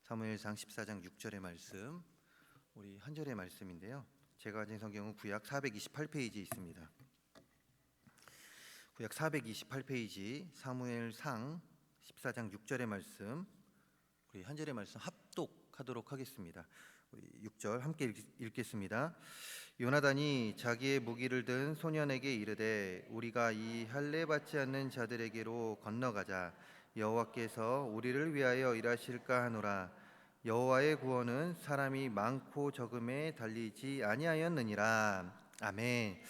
사무엘상 14장 6절의 말씀, 우리 한 절의 말씀인데요. 제가 가진 성경은 구약 428페이지에 있습니다. 구약 428페이지 사무엘상 14장 6절의 말씀, 우리 한 절의 말씀 합독하도록 하겠습니다. 우리 6절 함께 읽겠습니다. 요나단이 자기의 무기를 든 소년에게 이르되 우리가 이 할례 받지 않는 자들에게로 건너가자. 여호와께서 우리를 위하여 일하실까 하노라. 여호와의 구원은 사람이 많고 적음에 달리지 아니하였느니라. 아멘.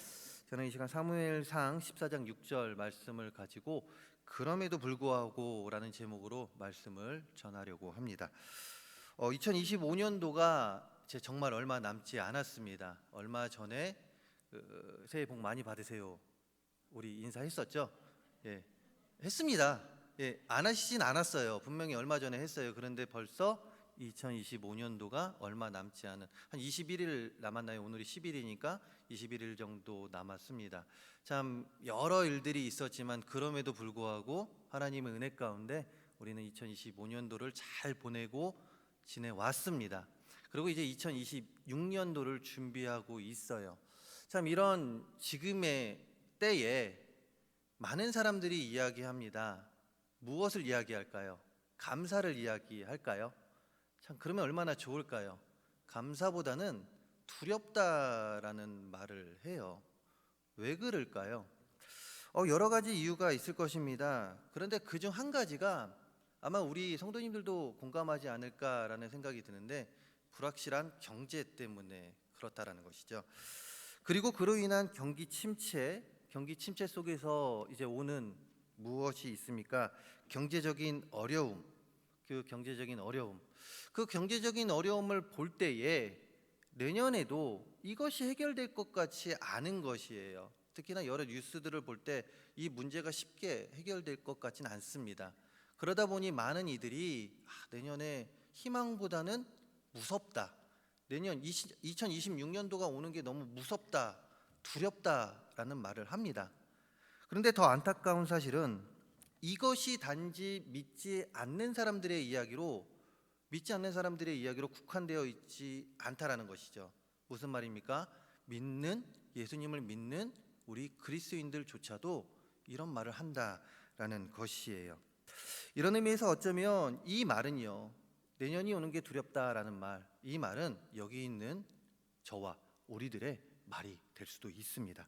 저는 이 시간 사무엘상 14장 6절 말씀을 가지고 그럼에도 불구하고 라는 제목으로 말씀을 전하려고 합니다. 2025년도가 정말 얼마 남지 않았습니다. 얼마 전에 새해 복 많이 받으세요 우리 인사했었죠? 예, 했습니다. 예, 안 하시진 않았어요. 분명히 얼마 전에 했어요. 그런데 벌써 2025년도가 얼마 남지 않은, 한 21일 남았나요? 오늘이 10일이니까 21일 정도 남았습니다. 참 여러 일들이 있었지만 그럼에도 불구하고 하나님의 은혜 가운데 우리는 2025년도를 잘 보내고 지내왔습니다. 그리고 이제 2026년도를 준비하고 있어요. 참 이런 지금의 때에 많은 사람들이 이야기합니다. 무엇을 이야기할까요? 감사를 이야기할까요? 참 그러면 얼마나 좋을까요? 감사보다는 두렵다라는 말을 해요. 왜 그럴까요? 여러 가지 이유가 있을 것입니다. 그런데 그중 한 가지가 아마 우리 성도님들도 공감하지 않을까라는 생각이 드는데, 불확실한 경제 때문에 그렇다라는 것이죠. 그리고 그로 인한 경기 침체 속에서 이제 오는 무엇이 있습니까? 경제적인 어려움. 그 경제적인 어려움을 볼 때에 내년에도 이것이 해결될 것 같지 않은 것이에요. 특히나 여러 뉴스들을 볼 때 이 문제가 쉽게 해결될 것 같지는 않습니다. 그러다 보니 많은 이들이 내년에 희망보다는 무섭다, 내년 2026년도가 오는 게 너무 무섭다, 두렵다라는 말을 합니다. 그런데 더 안타까운 사실은 이것이 단지 믿지 않는 사람들의 이야기로 국한되어 있지 않다라는 것이죠. 무슨 말입니까? 예수님을 믿는 우리 그리스도인들조차도 이런 말을 한다라는 것이에요. 이런 의미에서 어쩌면 이 말은요, 내년이 오는 게 두렵다라는 말, 이 말은 여기 있는 저와 우리들의 말이 될 수도 있습니다.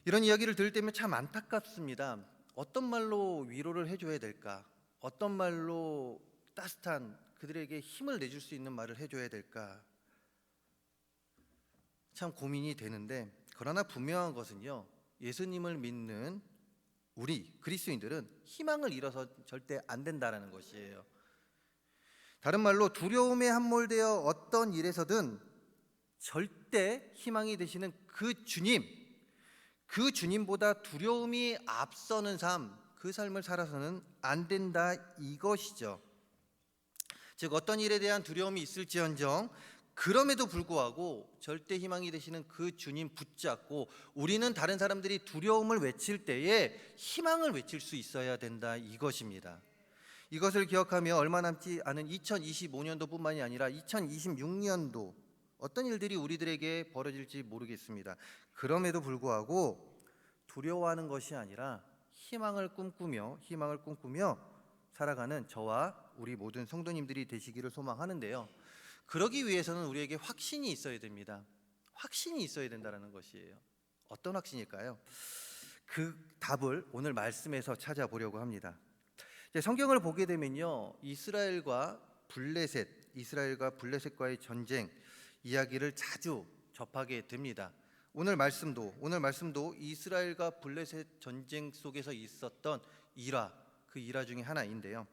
이런 이야기를 들을 때면 참 안타깝습니다. 어떤 말로 위로를 해줘야 될까? 어떤 말로 따뜻한 그들에게 힘을 내줄 수 있는 말을 해줘야 될까? 참 고민이 되는데, 그러나 분명한 것은요, 예수님을 믿는 우리 그리스도인들은 희망을 잃어서 절대 안 된다라는 것이에요. 다른 말로 두려움에 함몰되어 어떤 일에서든 절대 희망이 되시는 그 주님보다 두려움이 앞서는 삶, 그 삶을 살아서는 안 된다 이것이죠. 즉 어떤 일에 대한 두려움이 있을지언정 그럼에도 불구하고 절대 희망이 되시는 그 주님 붙잡고 우리는 다른 사람들이 두려움을 외칠 때에 희망을 외칠 수 있어야 된다 이것입니다. 이것을 기억하며 얼마 남지 않은 2025년도뿐만이 아니라 2026년도 어떤 일들이 우리들에게 벌어질지 모르겠습니다. 그럼에도 불구하고 두려워하는 것이 아니라 희망을 꿈꾸며 살아가는 저와 우리 모든 성도님들이 되시기를 소망하는데요. 그러기 위해서는 우리에게 확신이 있어야 됩니다. 확신이 있어야 된다는 것이에요. 어떤 확신일까요? 그 답을 오늘 말씀에서 찾아보려고 합니다. 성경을 보게 되면요, 이스라엘과 블레셋과의 전쟁 이야기를 자주 접하게 됩니다. 오늘 말씀도 이스라엘과 블레셋 전쟁 속에서 있었던 그 일화 중에 하나인데요.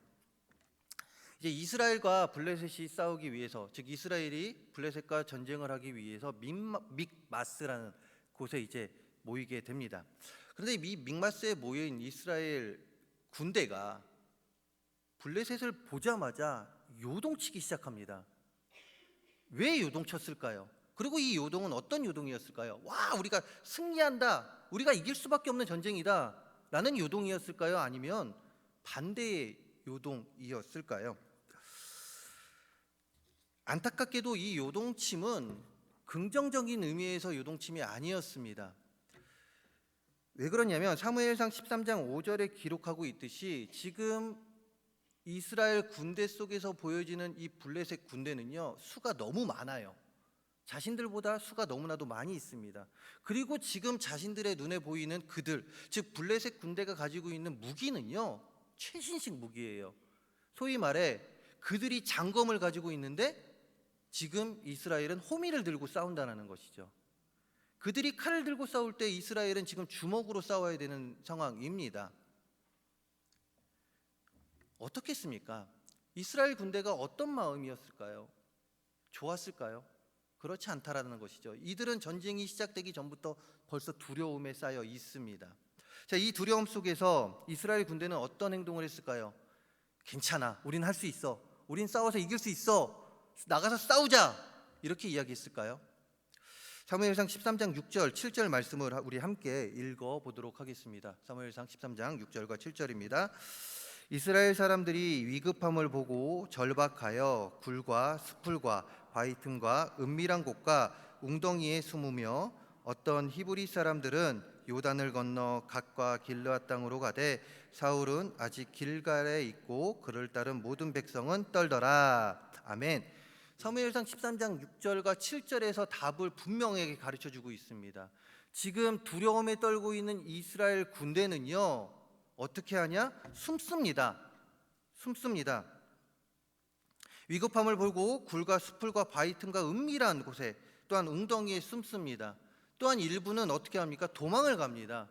이제 이스라엘과 블레셋이 싸우기 위해서, 즉 이스라엘이 블레셋과 전쟁을 하기 위해서 믹마스라는 곳에 이제 모이게 됩니다. 그런데 이 믹마스에 모인 이스라엘 군대가 블레셋을 보자마자 요동치기 시작합니다. 왜 요동쳤을까요? 그리고 이 요동은 어떤 요동이었을까요? 와, 우리가 승리한다, 우리가 이길 수밖에 없는 전쟁이다 라는 요동이었을까요? 아니면 반대의 요동이었을까요? 안타깝게도 이 요동침은 긍정적인 의미에서 요동침이 아니었습니다. 왜 그러냐면 사무엘상 13장 5절에 기록하고 있듯이 지금 이스라엘 군대 속에서 보여지는 이 블레셋 군대는요, 수가 너무 많아요. 자신들보다 수가 너무나도 많이 있습니다. 그리고 지금 자신들의 눈에 보이는 그들, 즉 블레셋 군대가 가지고 있는 무기는요, 최신식 무기예요. 소위 말해 그들이 장검을 가지고 있는데 지금 이스라엘은 호미를 들고 싸운다는 것이죠. 그들이 칼을 들고 싸울 때 이스라엘은 지금 주먹으로 싸워야 되는 상황입니다. 어떻겠습니까? 이스라엘 군대가 어떤 마음이었을까요? 좋았을까요? 그렇지 않다라는 것이죠. 이들은 전쟁이 시작되기 전부터 벌써 두려움에 쌓여 있습니다. 자, 이 두려움 속에서 이스라엘 군대는 어떤 행동을 했을까요? 괜찮아, 우린 할 수 있어, 우린 싸워서 이길 수 있어, 나가서 싸우자, 이렇게 이야기했을까요? 사무엘상 13장 6절 7절 말씀을 우리 함께 읽어보도록 하겠습니다. 사무엘상 13장 6절과 7절입니다. 이스라엘 사람들이 위급함을 보고 절박하여 굴과 숲풀과 바위 틈과 은밀한 곳과 웅덩이에 숨으며 어떤 히브리 사람들은 요단을 건너 갓과 길르앗 땅으로 가되 사울은 아직 길갈에 있고 그를 따른 모든 백성은 떨더라. 아멘. 사무엘상 13장 6절과 7절에서 답을 분명하게 가르쳐주고 있습니다. 지금 두려움에 떨고 있는 이스라엘 군대는요, 어떻게 하냐? 숨습니다. 위급함을 보고 굴과 숲풀과 바위 틈과 은밀한 곳에 또한 웅덩이에 숨습니다. 또한 일부는 어떻게 합니까? 도망을 갑니다.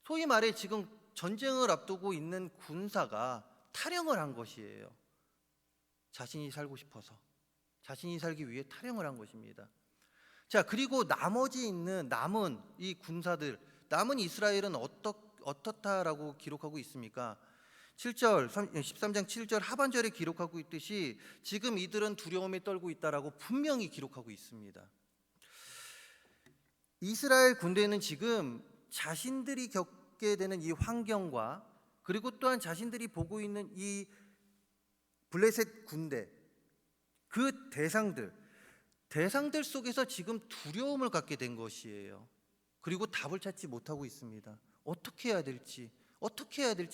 소위 말해 지금 전쟁을 앞두고 있는 군사가 탈영을 한 것이에요. 자신이 살고 싶어서, 자신이 살기 위해 탈영을 한 것입니다. 자, 그리고 나머지 있는 남은 이 군사들, 남은 이스라엘은 어떻다라고 기록하고 있습니까? 7절, 13장 7절 하반절에 기록하고 있듯이 지금 이들은 두려움에 떨고 있다라고 분명히 기록하고 있습니다. 이스라엘 군대는 지금 자신들이 겪게 되는 이 환경과 그리고 또한 자신들이 보고 있는 이 블레셋 군대, 그 대상들 속에서 지금 두려움을 갖게 된 것이에요. 그리고 답을 찾지 못하고 있습니다. 어떻게 해야 될지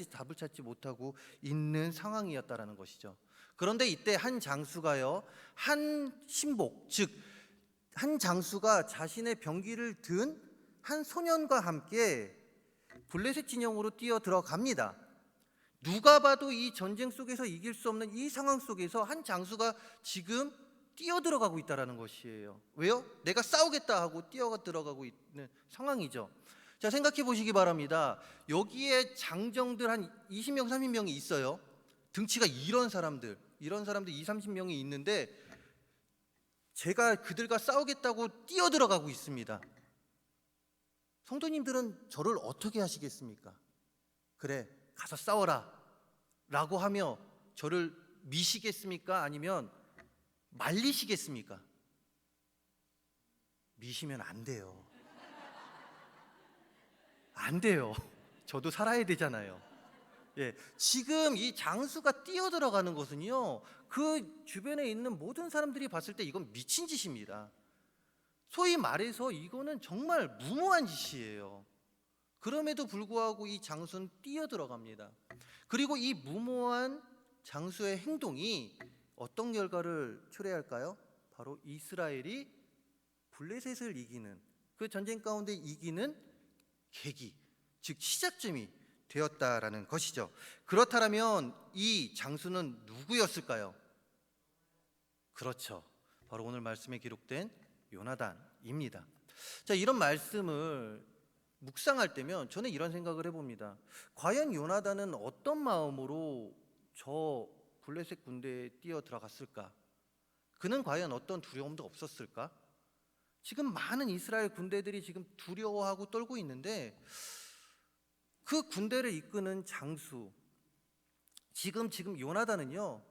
답을 찾지 못하고 있는 상황이었다라는 것이죠. 그런데 이때 한 장수가요, 한 신복, 즉 한 장수가 자신의 병기를 든 한 소년과 함께 블레셋 진영으로 뛰어 들어갑니다. 누가 봐도 이 전쟁 속에서 이길 수 없는 이 상황 속에서 한 장수가 지금 뛰어 들어가고 있다라는 것이에요. 왜요? 내가 싸우겠다 하고 뛰어 들어가고 있는 상황이죠. 자, 생각해 보시기 바랍니다. 여기에 장정들 한 20명, 30명이 있어요. 등치가 이런 사람들 2, 30명이 있는데 제가 그들과 싸우겠다고 뛰어 들어가고 있습니다. 성도님들은 저를 어떻게 하시겠습니까? 그래, 가서 싸워라 라고 하며 저를 미시겠습니까? 아니면 말리시겠습니까? 미시면 안 돼요. 안 돼요. 저도 살아야 되잖아요. 예, 지금 이 장수가 뛰어들어가는 것은요, 그 주변에 있는 모든 사람들이 봤을 때 이건 미친 짓입니다. 소위 말해서 이거는 정말 무모한 짓이에요. 그럼에도 불구하고 이 장수는 뛰어들어갑니다. 그리고 이 무모한 장수의 행동이 어떤 결과를 초래할까요? 바로 이스라엘이 블레셋을 이기는, 그 전쟁 가운데 이기는 계기, 즉 시작점이 되었다라는 것이죠. 그렇다면 이 장수는 누구였을까요? 그렇죠, 바로 오늘 말씀에 기록된 요나단입니다. 자, 이런 말씀을 묵상할 때면 저는 이런 생각을 해봅니다. 과연 요나단은 어떤 마음으로 저 블레셋 군대에 뛰어 들어갔을까? 그는 과연 어떤 두려움도 없었을까? 지금 많은 이스라엘 군대들이 지금 두려워하고 떨고 있는데 그 군대를 이끄는 장수, 지금 요나단은요,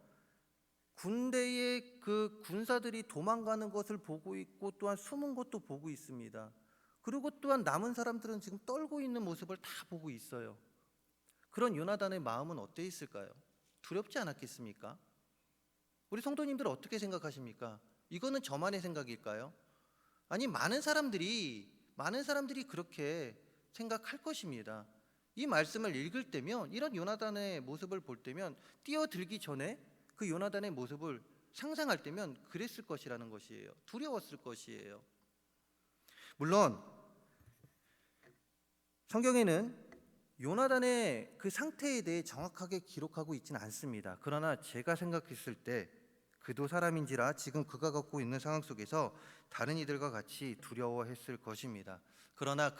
군대의 그 군사들이 도망가는 것을 보고 있고 또한 숨은 것도 보고 있습니다. 그리고 또한 남은 사람들은 지금 떨고 있는 모습을 다 보고 있어요. 그런 요나단의 마음은 어때 있을까요? 두렵지 않았겠습니까? 우리 성도님들 어떻게 생각하십니까? 이거는 저만의 생각일까요? 아니, 많은 사람들이 그렇게 생각할 것입니다. 이 말씀을 읽을 때면, 이런 요나단의 모습을 볼 때면, 뛰어들기 전에 그 요나단의 모습을 상상할 때면 그랬을 것이라는 것이에요. 두려웠을 것이에요. 물론 성경에는 요나단의 그 상태에 대해 정확하게 기록하고 있지는 않습니다. 그러나 제가 생각했을 때 그도 사람인지라 지금 그가 갖고 있는 상황 속에서 다른 이들과 같이 두려워했을 것입니다. 그러나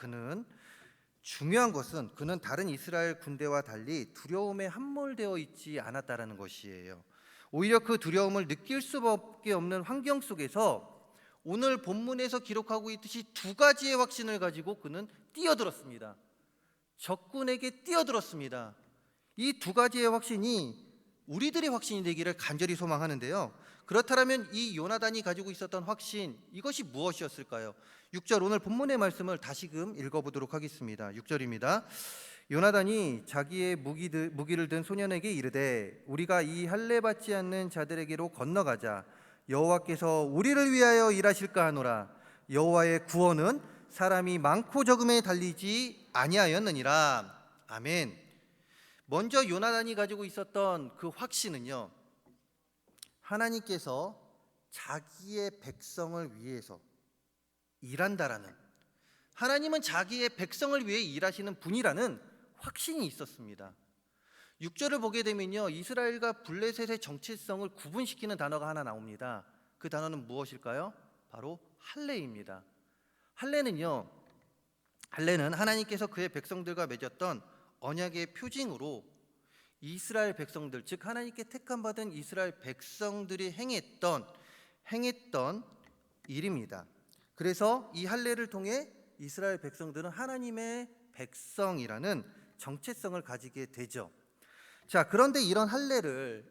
중요한 것은 그는 다른 이스라엘 군대와 달리 두려움에 함몰되어 있지 않았다라는 것이에요. 오히려 그 두려움을 느낄 수밖에 없는 환경 속에서 오늘 본문에서 기록하고 있듯이 두 가지의 확신을 가지고 그는 뛰어들었습니다. 적군에게 뛰어들었습니다. 이 두 가지의 확신이 우리들의 확신이 되기를 간절히 소망하는데요. 그렇다면 이 요나단이 가지고 있었던 확신, 이것이 무엇이었을까요? 6절, 오늘 본문의 말씀을 다시금 읽어보도록 하겠습니다. 6절입니다. 요나단이 자기의 무기를 든 소년에게 이르되 우리가 이 할례 받지 않는 자들에게로 건너가자. 여호와께서 우리를 위하여 일하실까 하노라. 여호와의 구원은 사람이 많고 적음에 달리지 아니하였느니라. 아멘. 먼저 요나단이 가지고 있었던 그 확신은요, 하나님께서 자기의 백성을 위해서 일한다라는, 하나님은 자기의 백성을 위해 일하시는 분이라는 확신이 있었습니다. 6절을 보게 되면요, 이스라엘과 블레셋의 정체성을 구분시키는 단어가 하나 나옵니다. 그 단어는 무엇일까요? 바로 할례입니다. 할례는 하나님께서 그의 백성들과 맺었던 언약의 표징으로 이스라엘 백성들, 즉 하나님께 택함 받은 이스라엘 백성들이 행했던 일입니다. 그래서 이 할례를 통해 이스라엘 백성들은 하나님의 백성이라는 정체성을 가지게 되죠. 자, 그런데 이런 할례를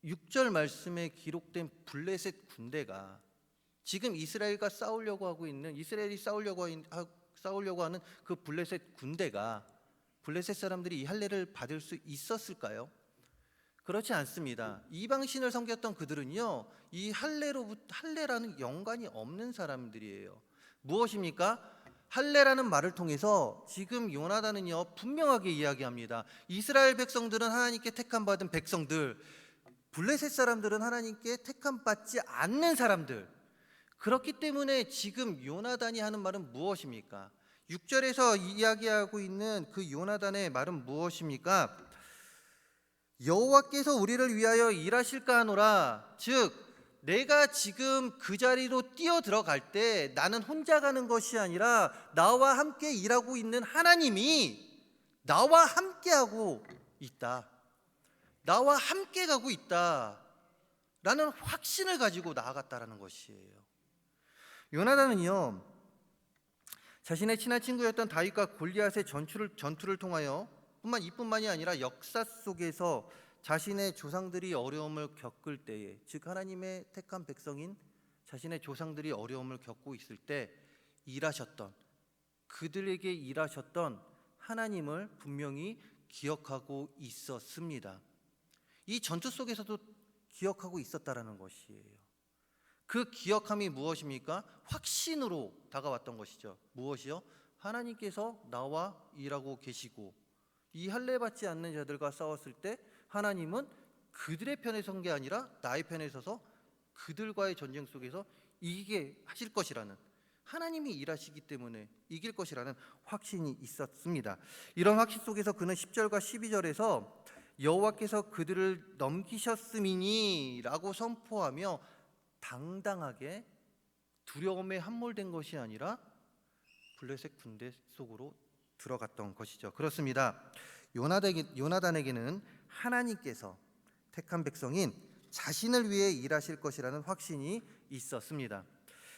6절 말씀에 기록된 블레셋 군대가 지금 이스라엘이 싸우려고 하는 그 블레셋 군대가, 블레셋 사람들이 이 할례를 받을 수 있었을까요? 그렇지 않습니다. 이방신을 섬겼던 그들은요, 이 할례라는 연관이 없는 사람들이에요. 무엇입니까? 할례라는 말을 통해서 지금 요나단은요, 분명하게 이야기합니다. 이스라엘 백성들은 하나님께 택함 받은 백성들, 블레셋 사람들은 하나님께 택함 받지 않는 사람들. 그렇기 때문에 지금 요나단이 하는 말은 무엇입니까? 6절에서 이야기하고 있는 그 요나단의 말은 무엇입니까? 여호와께서 우리를 위하여 일하실까 하노라. 즉, 내가 지금 그 자리로 뛰어 들어갈 때 나는 혼자 가는 것이 아니라 나와 함께 일하고 있는 하나님이 나와 함께하고 있다, 나와 함께 가고 있다 라는 확신을 가지고 나아갔다라는 것이에요. 요나단은요, 자신의 친한 친구였던 다윗과 골리앗의 전투를 통하여 이뿐만이 아니라 역사 속에서 자신의 조상들이 어려움을 겪을 때에, 즉 하나님의 택한 백성인 자신의 조상들이 어려움을 겪고 있을 때 그들에게 일하셨던 하나님을 분명히 기억하고 있었습니다. 이 전투 속에서도 기억하고 있었다라는 것이에요. 그 기억함이 무엇입니까? 확신으로 다가왔던 것이죠. 무엇이요? 하나님께서 나와 일하고 계시고, 이 할례 받지 않는 자들과 싸웠을 때 하나님은 그들의 편에 선 게 아니라 나의 편에 서서 그들과의 전쟁 속에서 이기게 하실 것이라는, 하나님이 일하시기 때문에 이길 것이라는 확신이 있었습니다. 이런 확신 속에서 그는 10절과 12절에서 여호와께서 그들을 넘기셨음이니 라고 선포하며 당당하게 두려움에 함몰된 것이 아니라 블레셋 군대 속으로 들어갔던 것이죠. 그렇습니다. 요나단에게는 하나님께서 택한 백성인 자신을 위해 일하실 것이라는 확신이 있었습니다.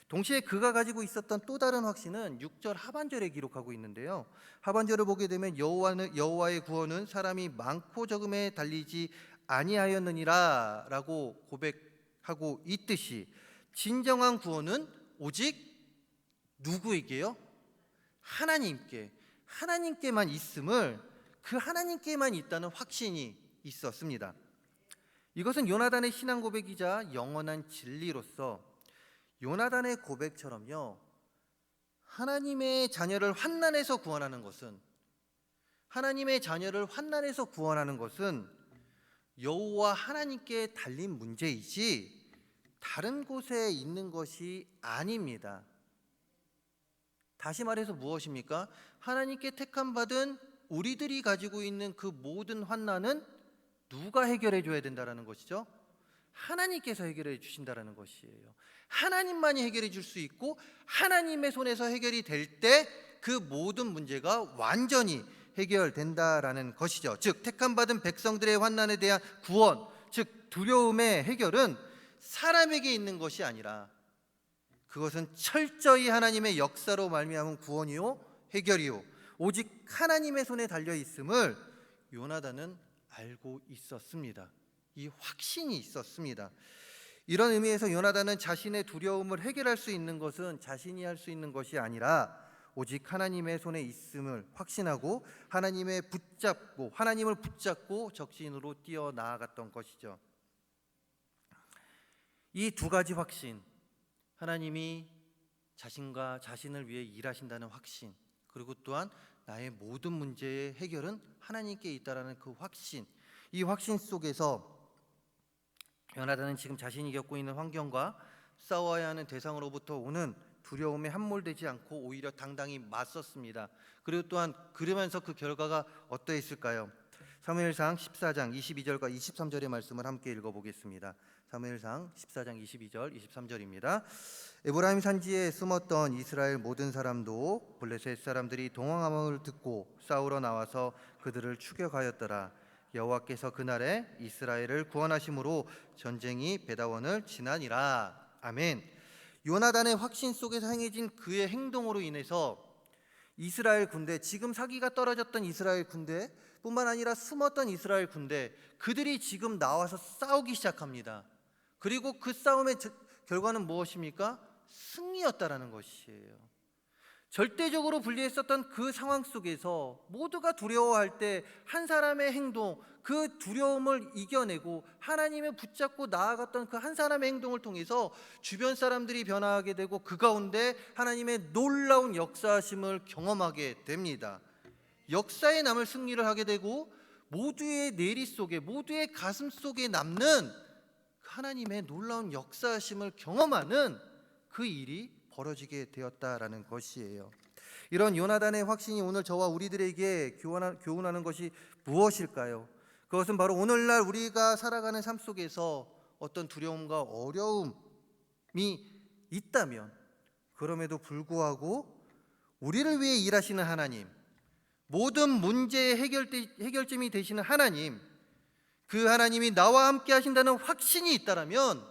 동시에 그가 가지고 있었던 또 다른 확신은 6절 하반절에 기록하고 있는데요. 하반절을 보게 되면 여호와의 구원은 사람이 많고 적음에 달리지 아니하였느니라 라고 고백하고 있듯이, 진정한 구원은 오직 누구에게요? 하나님께만 있음을, 그 하나님께만 있다는 확신이 있었습니다. 이것은 요나단의 신앙 고백이자 영원한 진리로서 요나단의 고백처럼요, 하나님의 자녀를 환난에서 구원하는 것은 여호와 하나님께 달린 문제이지 다른 곳에 있는 것이 아닙니다. 다시 말해서 무엇입니까? 하나님께 택함 받은 우리들이 가지고 있는 그 모든 환난은 누가 해결해 줘야 된다라는 것이죠? 하나님께서 해결해 주신다라는 것이에요. 하나님만이 해결해 줄 수 있고 하나님의 손에서 해결이 될 때 그 모든 문제가 완전히 해결된다라는 것이죠. 즉 택함 받은 백성들의 환난에 대한 구원, 즉 두려움의 해결은 사람에게 있는 것이 아니라 그것은 철저히 하나님의 역사로 말미암은 구원이요 해결이요 오직 하나님의 손에 달려 있음을 요나단은 알고 있었습니다. 이 확신이 있었습니다. 이런 의미에서 요나단은 자신의 두려움을 해결할 수 있는 것은 자신이 할 수 있는 것이 아니라 오직 하나님의 손에 있음을 확신하고 하나님을 붙잡고 적신으로 뛰어나아갔던 것이죠. 이 두 가지 확신, 하나님이 자신을 위해 일하신다는 확신, 그리고 또한 나의 모든 문제의 해결은 하나님께 있다라는 그 확신, 이 확신 속에서 요나단은 지금 자신이 겪고 있는 환경과 싸워야 하는 대상으로부터 오는 두려움에 함몰되지 않고 오히려 당당히 맞섰습니다. 그리고 또한 그러면서 그 결과가 어떠했을까요? 사무엘상 14장 22절과 23절의 말씀을 함께 읽어보겠습니다. 사무엘상 14장 22절 23절입니다. 에브라임 산지에 숨었던 이스라엘 모든 사람도 블레셋 사람들이 동항함을 듣고 싸우러 나와서 그들을 추격하였더라. 여호와께서 그날에 이스라엘을 구원하심으로 전쟁이 베다원을 지나니라. 아멘. 요나단의 확신 속에서 행해진 그의 행동으로 인해서 이스라엘 군대, 지금 사기가 떨어졌던 이스라엘 군대 뿐만 아니라 숨었던 이스라엘 군대, 그들이 지금 나와서 싸우기 시작합니다. 그리고 그 싸움의 결과는 무엇입니까? 승리였다라는 것이에요. 절대적으로 불리했었던 그 상황 속에서 모두가 두려워할 때 한 사람의 행동, 그 두려움을 이겨내고 하나님을 붙잡고 나아갔던 그 한 사람의 행동을 통해서 주변 사람들이 변화하게 되고 그 가운데 하나님의 놀라운 역사하심을 경험하게 됩니다. 역사에 남을 승리를 하게 되고 모두의 내리 속에, 모두의 가슴 속에 남는 하나님의 놀라운 역사하심을 경험하는 그 일이 벌어지게 되었다라는 것이에요. 이런 요나단의 확신이 오늘 저와 우리들에게 교훈하는 것이 무엇일까요? 그것은 바로 오늘날 우리가 살아가는 삶 속에서 어떤 두려움과 어려움이 있다면 그럼에도 불구하고 우리를 위해 일하시는 하나님, 모든 문제의 해결점이 되시는 하나님, 그 하나님이 나와 함께 하신다는 확신이 있다면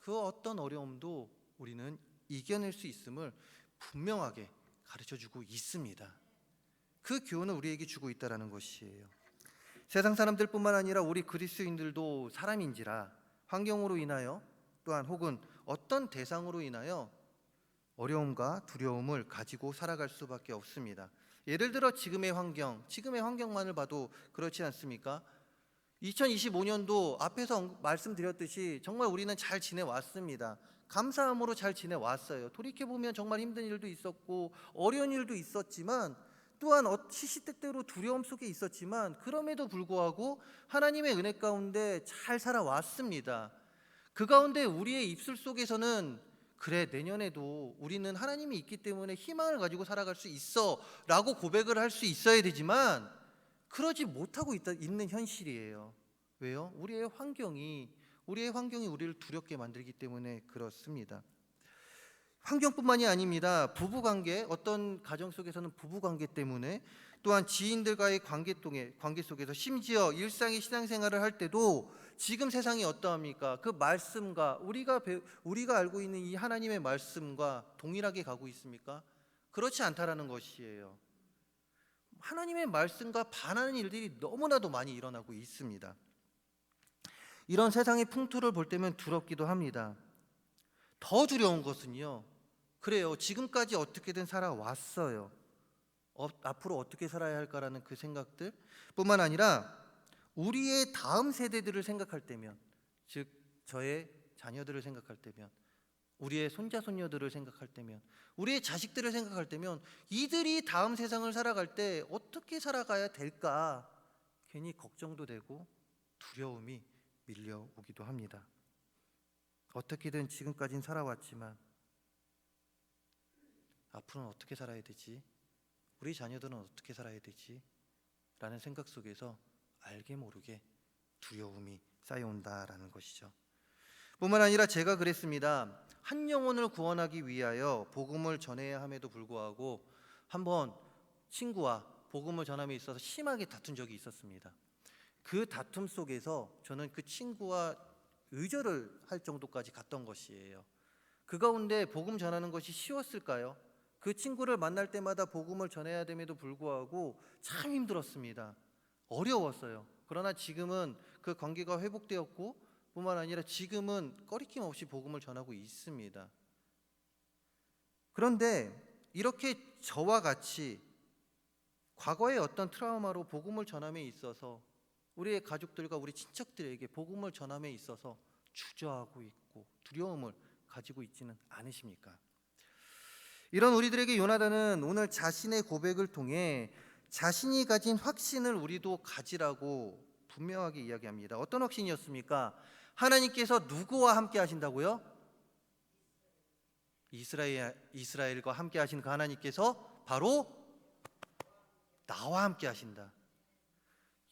그 어떤 어려움도 우리는 이겨낼 수 있음을 분명하게 가르쳐주고 있습니다. 그 교훈을 우리에게 주고 있다는 것이에요. 세상 사람들뿐만 아니라 우리 그리스도인들도 사람인지라 환경으로 인하여 또한 혹은 어떤 대상으로 인하여 어려움과 두려움을 가지고 살아갈 수밖에 없습니다. 예를 들어 지금의 환경만을 봐도 그렇지 않습니까? 2025년도 앞에서 말씀드렸듯이 정말 우리는 잘 지내왔습니다. 감사함으로 잘 지내왔어요. 돌이켜보면 정말 힘든 일도 있었고 어려운 일도 있었지만 또한 시시때때로 두려움 속에 있었지만 그럼에도 불구하고 하나님의 은혜 가운데 잘 살아왔습니다. 그 가운데 우리의 입술 속에서는 그래, 내년에도 우리는 하나님이 있기 때문에 희망을 가지고 살아갈 수 있어 라고 고백을 할 수 있어야 되지만 그러지 못하고 있는 현실이에요. 왜요? 우리의 환경이 우리를 두렵게 만들기 때문에 그렇습니다. 환경뿐만이 아닙니다. 부부관계, 어떤 가정 속에서는 부부관계 때문에 또한 지인들과의 관계 속에서 심지어 일상의 신앙생활을 할 때도 지금 세상이 어떠합니까? 그 말씀과 우리가 알고 있는 이 하나님의 말씀과 동일하게 가고 있습니까? 그렇지 않다라는 것이에요. 하나님의 말씀과 반하는 일들이 너무나도 많이 일어나고 있습니다. 이런 세상의 풍토를 볼 때면 두렵기도 합니다. 더 두려운 것은요, 그래요, 지금까지 어떻게든 살아왔어요. 앞으로 어떻게 살아야 할까라는 그 생각들 뿐만 아니라 우리의 다음 세대들을 생각할 때면, 즉 저의 자녀들을 생각할 때면, 우리의 손자 손녀들을 생각할 때면, 우리의 자식들을 생각할 때면 이들이 다음 세상을 살아갈 때 어떻게 살아가야 될까 괜히 걱정도 되고 두려움이 밀려오기도 합니다. 어떻게든 지금까진 살아왔지만 앞으로는 어떻게 살아야 되지? 우리 자녀들은 어떻게 살아야 되지? 라는 생각 속에서 알게 모르게 두려움이 쌓여온다라는 것이죠. 뿐만 아니라 제가 그랬습니다. 한 영혼을 구원하기 위하여 복음을 전해야 함에도 불구하고 한번 친구와 복음을 전함에 있어서 심하게 다툰 적이 있었습니다. 그 다툼 속에서 저는 그 친구와 의절을 할 정도까지 갔던 것이에요. 그 가운데 복음 전하는 것이 쉬웠을까요? 그 친구를 만날 때마다 복음을 전해야 됨에도 불구하고 참 힘들었습니다. 어려웠어요. 그러나 지금은 그 관계가 회복되었고 뿐만 아니라 지금은 꺼리낌 없이 복음을 전하고 있습니다. 그런데 이렇게 저와 같이 과거의 어떤 트라우마로 복음을 전함에 있어서 우리의 가족들과 우리 친척들에게 복음을 전함에 있어서 주저하고 있고 두려움을 가지고 있지는 않으십니까? 이런 우리들에게 요나단은 오늘 자신의 고백을 통해 자신이 가진 확신을 우리도 가지라고 분명하게 이야기합니다. 어떤 확신이었습니까? 하나님께서 누구와 함께 하신다고요? 이스라엘과 함께 하신 그 하나님께서 바로 나와 함께 하신다.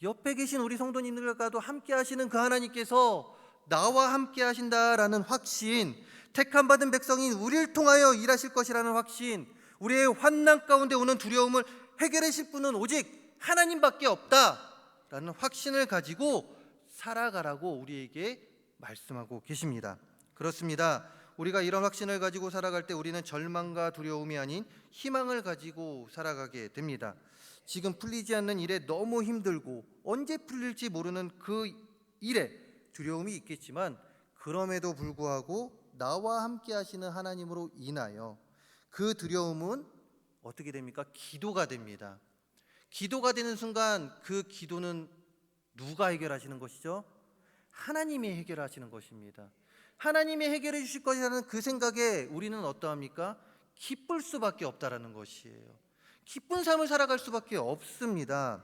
옆에 계신 우리 성도님들과도 함께 하시는 그 하나님께서 나와 함께 하신다라는 확신, 택함받은 백성인 우리를 통하여 일하실 것이라는 확신, 우리의 환난 가운데 오는 두려움을 해결하실 분은 오직 하나님밖에 없다라는 확신을 가지고 살아가라고 우리에게 말씀하고 계십니다. 그렇습니다. 우리가 이런 확신을 가지고 살아갈 때 우리는 절망과 두려움이 아닌 희망을 가지고 살아가게 됩니다. 지금 풀리지 않는 일에 너무 힘들고 언제 풀릴지 모르는 그 일에 두려움이 있겠지만 그럼에도 불구하고 나와 함께 하시는 하나님으로 인하여 그 두려움은 어떻게 됩니까? 기도가 됩니다. 기도가 되는 순간 그 기도는 누가 해결하시는 것이죠? 하나님이 해결하시는 것입니다. 하나님이 해결해 주실 것이라는 그 생각에 우리는 어떠합니까? 기쁠 수밖에 없다라는 것이에요. 기쁜 삶을 살아갈 수밖에 없습니다.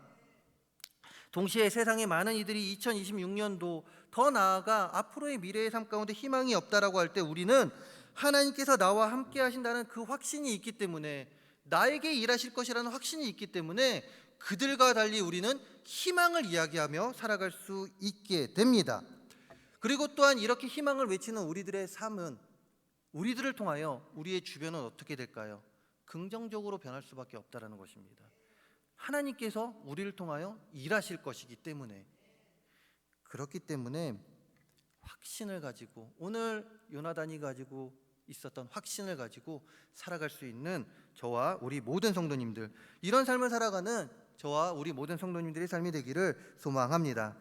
동시에 세상의 많은 이들이 2026년도 더 나아가 앞으로의 미래의 삶 가운데 희망이 없다라고 할 때 우리는 하나님께서 나와 함께 하신다는 그 확신이 있기 때문에, 나에게 일하실 것이라는 확신이 있기 때문에 그들과 달리 우리는 희망을 이야기하며 살아갈 수 있게 됩니다. 그리고 또한 이렇게 희망을 외치는 우리들의 삶은 우리들을 통하여 우리의 주변은 어떻게 될까요? 긍정적으로 변할 수밖에 없다라는 것입니다. 하나님께서 우리를 통하여 일하실 것이기 때문에, 그렇기 때문에 확신을 가지고, 오늘 요나단이 가지고 있었던 확신을 가지고 살아갈 수 있는 저와 우리 모든 성도님들, 이런 삶을 살아가는 저와 우리 모든 성도님들의 삶이 되기를 소망합니다.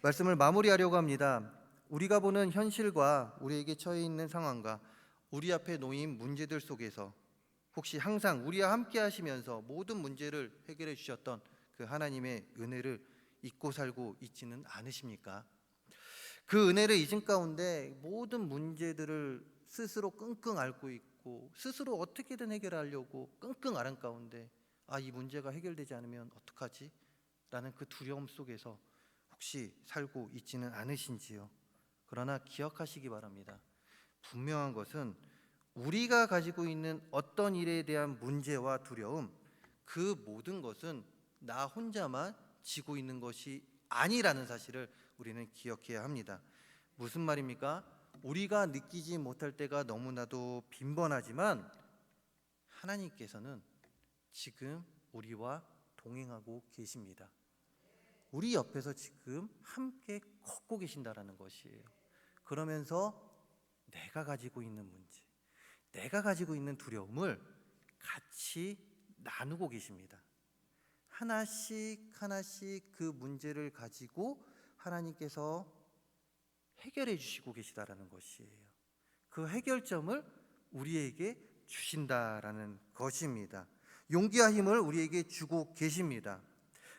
말씀을 마무리하려고 합니다. 우리가 보는 현실과 우리에게 처해 있는 상황과 우리 앞에 놓인 문제들 속에서 혹시 항상 우리와 함께 하시면서 모든 문제를 해결해 주셨던 그 하나님의 은혜를 잊고 살고 있지는 않으십니까? 그 은혜를 잊은 가운데 모든 문제들을 스스로 끙끙 앓고 있고 스스로 어떻게든 해결하려고 끙끙 앓은 가운데 이 문제가 해결되지 않으면 어떡하지? 라는 그 두려움 속에서 혹시 살고 있지는 않으신지요? 그러나 기억하시기 바랍니다. 분명한 것은 우리가 가지고 있는 어떤 일에 대한 문제와 두려움, 그 모든 것은 나 혼자만 지고 있는 것이 아니라는 사실을 우리는 기억해야 합니다. 무슨 말입니까? 우리가 느끼지 못할 때가 너무나도 빈번하지만 하나님께서는 지금 우리와 동행하고 계십니다. 우리 옆에서 지금 함께 걷고 계신다라는 것이에요. 그러면서 내가 가지고 있는 문제, 내가 가지고 있는 두려움을 같이 나누고 계십니다. 하나씩 하나씩 그 문제를 가지고 하나님께서 해결해 주시고 계시다라는 것이에요. 그 해결점을 우리에게 주신다라는 것입니다. 용기와 힘을 우리에게 주고 계십니다.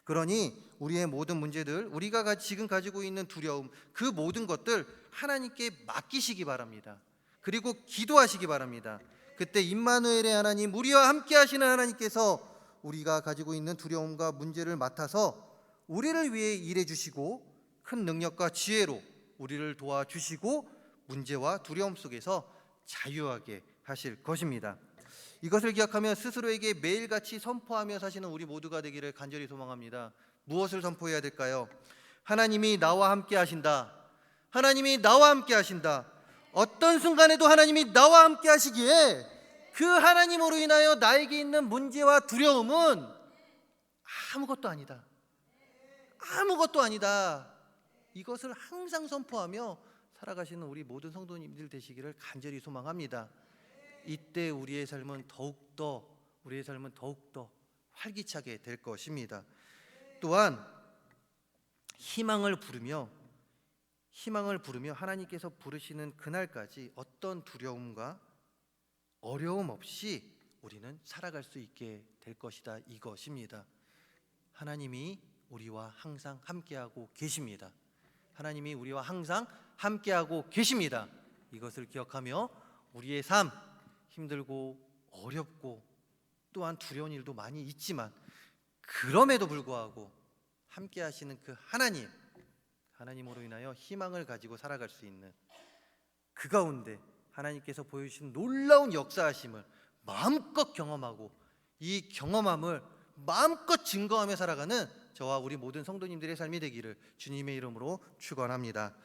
그러니 우리의 모든 문제들, 우리가 지금 가지고 있는 두려움, 그 모든 것들 하나님께 맡기시기 바랍니다. 그리고 기도하시기 바랍니다. 그때 임마누엘의 하나님, 우리와 함께 하시는 하나님께서 우리가 가지고 있는 두려움과 문제를 맡아서 우리를 위해 일해 주시고 큰 능력과 지혜로 우리를 도와주시고 문제와 두려움 속에서 자유하게 하실 것입니다. 이것을 기억하며 스스로에게 매일같이 선포하며 사시는 우리 모두가 되기를 간절히 소망합니다. 무엇을 선포해야 될까요? 하나님이 나와 함께 하신다. 하나님이 나와 함께 하신다. 어떤 순간에도 하나님이 나와 함께 하시기에 그 하나님으로 인하여 나에게 있는 문제와 두려움은 아무것도 아니다. 아무것도 아니다. 이것을 항상 선포하며 살아가시는 우리 모든 성도님들 되시기를 간절히 소망합니다. 이때 우리의 삶은 더욱더 활기차게 될 것입니다. 또한 희망을 부르며 하나님께서 부르시는 그날까지 어떤 두려움과 어려움 없이 우리는 살아갈 수 있게 될 것이다, 이것입니다. 하나님이 우리와 항상 함께하고 계십니다. 하나님이 우리와 항상 함께하고 계십니다. 이것을 기억하며 우리의 삶, 힘들고 어렵고 또한 두려운 일도 많이 있지만 그럼에도 불구하고 함께 하시는 그 하나님으로 인하여 희망을 가지고 살아갈 수 있는, 그 가운데 하나님께서 보여주신 놀라운 역사하심을 마음껏 경험하고 이 경험함을 마음껏 증거하며 살아가는 저와 우리 모든 성도님들의 삶이 되기를 주님의 이름으로 축원합니다.